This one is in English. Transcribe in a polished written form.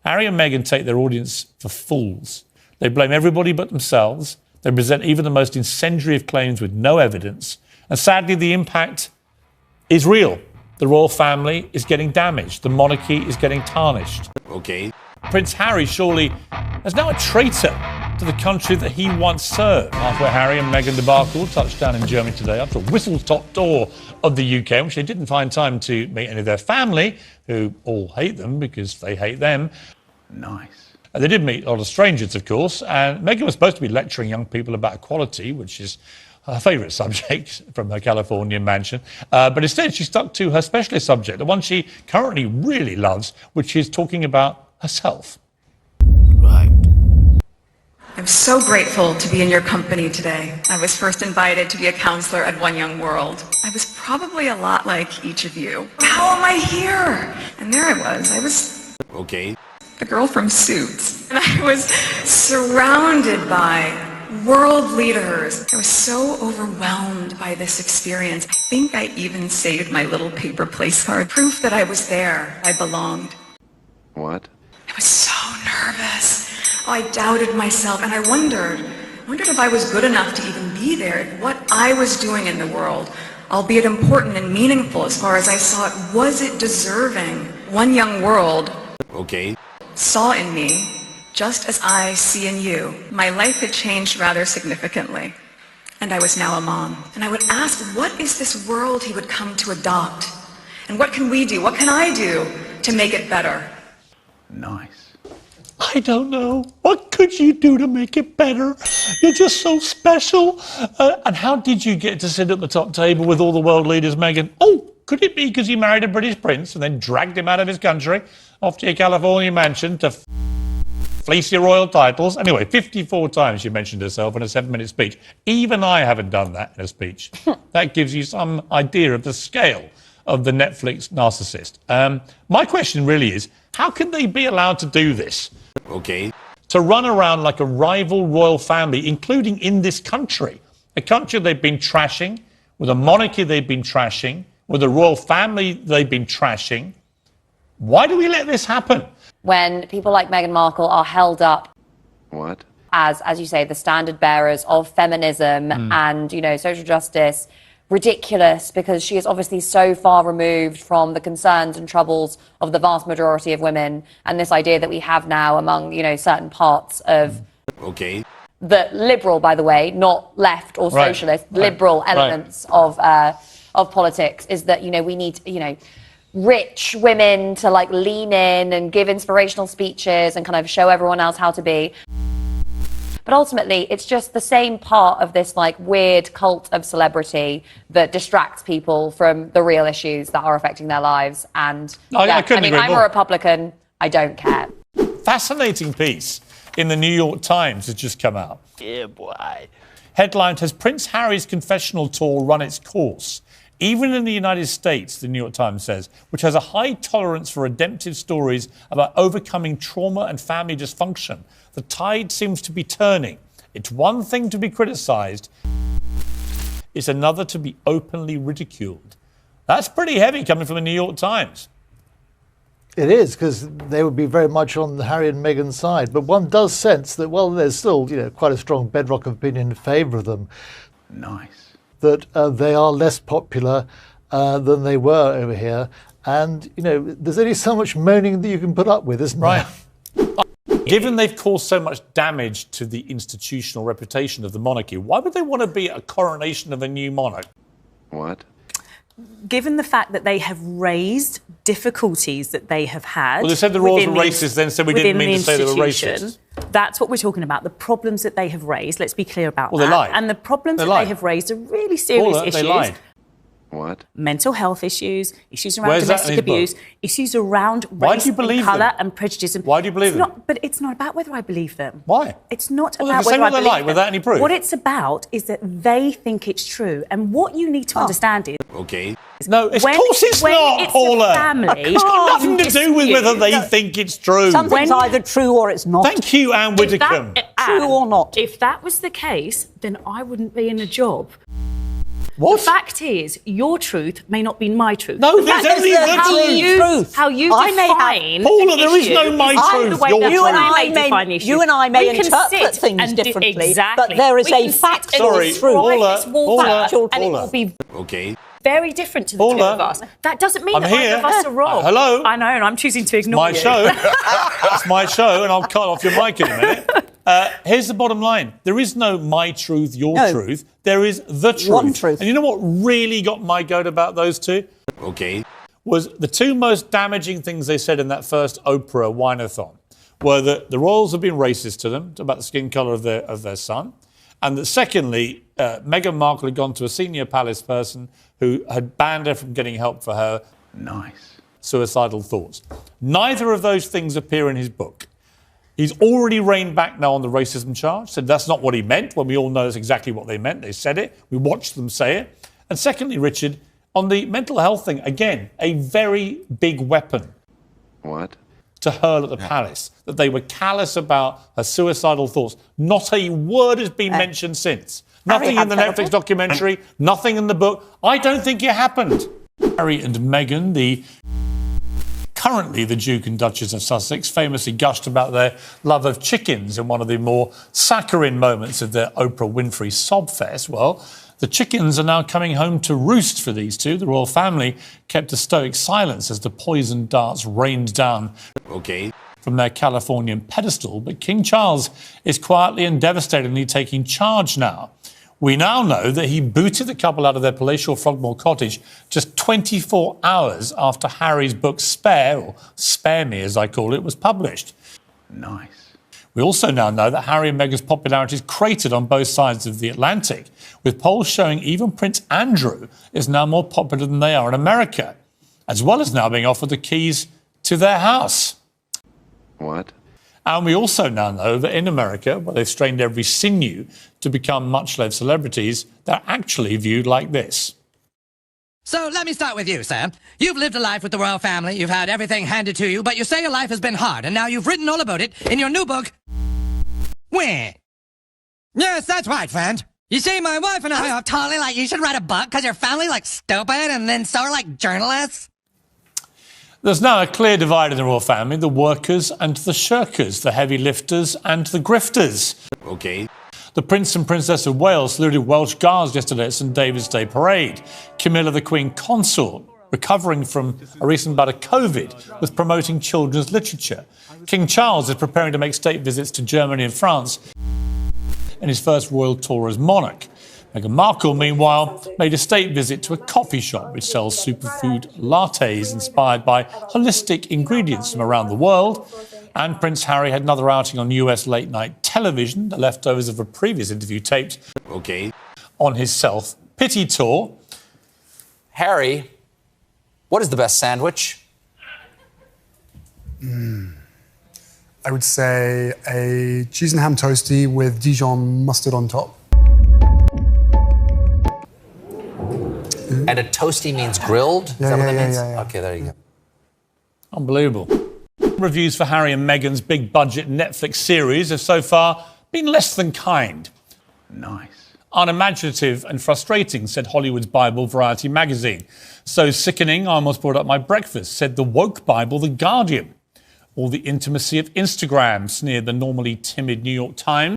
Harry and Meghan take their audience for fools. They blame everybody but themselves. They present even the most incendiary of claims with no evidence. And sadly, the impact is real. The royal family is getting damaged. The monarchy is getting tarnished. Okay. Prince Harry surely is now a traitor to the country that he once served. After Harry and Meghan Markle touched down in Germany today after a whistle-top tour of the UK, in which they didn't find time to meet any of their family, who all hate them because they hate them. Nice. And they did meet a lot of strangers, of course, and Meghan was supposed to be lecturing young people about equality, which is her favourite subject from her Californian mansion. But instead, she stuck to her specialist subject, the one she currently really loves, which is talking about herself. Right. I'm so grateful to be in your company today. I was first invited to be a counselor at One Young World. I was probably a lot like each of you. How am I here? And there I was. Okay. The girl from Suits. And I was surrounded by world leaders. I was so overwhelmed by this experience. I think I even saved my little paper place card. Proof that I was there. I belonged. What? I was so nervous. I doubted myself, and I wondered if I was good enough to even be there, if what I was doing in the world, albeit important and meaningful as far as I saw it, was it deserving? One Young World Okay. saw in me, just as I see in you. My life had changed rather significantly, and I was now a mom. And I would ask, what is this world he would come to adopt? And what can we do? What can I do to make it better? Nice. I don't know. What could you do to make it better? You're just so special. And how did you get to sit at the top table with all the world leaders, Meghan? Oh, could it be because you married a British prince and then dragged him out of his country off to your California mansion to fleece your royal titles? Anyway, 54 times she mentioned herself in a 7-minute speech. Even I haven't done that in a speech. That gives you some idea of the scale of the Netflix narcissist. My question really is, how can they be allowed to do this? Okay. To run around like a rival royal family, including in this country. A country they've been trashing, with a monarchy they've been trashing, with a royal family they've been trashing. Why do we let this happen? When people like Meghan Markle are held up What? as you say, the standard bearers of feminism and, social justice, ridiculous, because she is obviously so far removed from the concerns and troubles of the vast majority of women, and this idea that we have now among, certain parts of Okay. the liberal, by the way, not left or socialist, liberal elements of politics, is that, we need, rich women to lean in and give inspirational speeches and kind of show everyone else how to be. But ultimately, it's just the same part of this weird cult of celebrity that distracts people from the real issues that are affecting their lives. And I'm a Republican. I don't care. Fascinating piece in the New York Times has just come out. Yeah, boy. Headlined, has Prince Harry's confessional tour run its course? Even in the United States, the New York Times says, which has a high tolerance for redemptive stories about overcoming trauma and family dysfunction, the tide seems to be turning. It's one thing to be criticised, it's another to be openly ridiculed. That's pretty heavy coming from the New York Times. It is, because they would be very much on the Harry and Meghan side. But one does sense that, there's still, quite a strong bedrock opinion in favour of them. Nice. That they are less popular than they were over here. And, there's only so much moaning that you can put up with, isn't there? Right. Given they've caused so much damage to the institutional reputation of the monarchy, why would they want to be at a coronation of a new monarch? What? Given the fact that they have raised difficulties that they have had... Well, they said the royals were racist, then said we didn't mean to say they were racist. That's what we're talking about, the problems that they have raised. Let's be clear about that. Well, they lied. And the problems that they have raised are really serious issues. They lied. What? Mental health issues, issues around domestic abuse, issues around race and colour and prejudice. Why do you believe them? But it's not about whether I believe them. Why? It's not well, about whether I believe them. Without any proof. What it's about is that they think it's true. And what you need to understand is... Okay. No, of course it's not, Paula. Family, it's got nothing to do with whether they think it's true. Something's either true or it's not. Thank you, Anne Widdecombe. True or not. If that was the case, then I wouldn't be in a job. What? The fact is, your truth may not be my truth. No, there's only the truth. How you I may define Paula, there is no my truth. The way Your that You and I I may define the issue. you and I may We can interpret sit things and do- differently, exactly. but there is We a can sit factual and Sorry, truth. Paula, this wall Paula, factual, and it Paula. will be Okay. very different to the two Paula, of us. That doesn't mean I'm that here. either of us are wrong. Hello? I know, and I'm choosing to ignore My you. show. It's my show, and I'll cut off your mic in a minute. Here's the bottom line. There is no my truth, your truth. There is the truth. One truth. And you know what really got my goat about those two? Okay. Was the two most damaging things they said in that first Oprah wine-a-thon were that the royals have been racist to them about the skin colour of their son, and that secondly, Meghan Markle had gone to a senior palace person who had banned her from getting help for her Nice. suicidal thoughts. Neither of those things appear in his book. He's already reined back now on the racism charge, said that's not what he meant, when we all know that's exactly what they meant. They said it. We watched them say it. And secondly, Richard, on the mental health thing, again, a very big weapon What? to hurl at the palace, that they were callous about her suicidal thoughts. Not a word has been mentioned since. Nothing in the Netflix documentary, nothing in the book. I don't think it happened. Harry and Meghan, currently the Duke and Duchess of Sussex, famously gushed about their love of chickens in one of the more saccharine moments of their Oprah Winfrey sob fest. Well, the chickens are now coming home to roost for these two. The royal family kept a stoic silence as the poison darts rained down Okay. from their Californian pedestal, but King Charles is quietly and devastatingly taking charge now. We now know that he booted the couple out of their palatial Frogmore cottage just 24 hours after Harry's book Spare, or Spare Me as I call it, was published. Nice. We also now know that Harry and Meghan's popularity is cratered on both sides of the Atlantic, with polls showing even Prince Andrew is now more popular than they are in America, as well as now being offered the keys to their house. What? And we also now know that in America, where they've strained every sinew to become much-loved celebrities, they're actually viewed like this. So let me start with you, Sam. You've lived a life with the royal family, you've had everything handed to you, but you say your life has been hard, and now you've written all about it in your new book, Wah. Yes, that's right, friend. You see, my wife and I are totally like, you should write a book because your family like stupid, and then so are like journalists. There's now a clear divide in the royal family, the workers and the shirkers, the heavy lifters and the grifters. Okay. The Prince and Princess of Wales saluted Welsh Guards yesterday at St David's Day Parade. Camilla, the Queen Consort, recovering from a recent bout of COVID, was promoting children's literature. King Charles is preparing to make state visits to Germany and France in his first royal tour as monarch. Meghan Markle, meanwhile, made a state visit to a coffee shop which sells superfood lattes inspired by holistic ingredients from around the world. And Prince Harry had another outing on US late-night television, the leftovers of a previous interview taped on his self-pity tour. Harry, what is the best sandwich? I would say a cheese and ham toastie with Dijon mustard on top. And a toasty means grilled? Is that what that means? Okay, there you go. Unbelievable. Reviews for Harry and Meghan's big budget Netflix series have so far been less than kind. Nice. Unimaginative and frustrating, said Hollywood's Bible Variety magazine. So sickening, I almost brought up my breakfast, said the woke Bible The Guardian. Or the intimacy of Instagram, sneered the normally timid New York Times.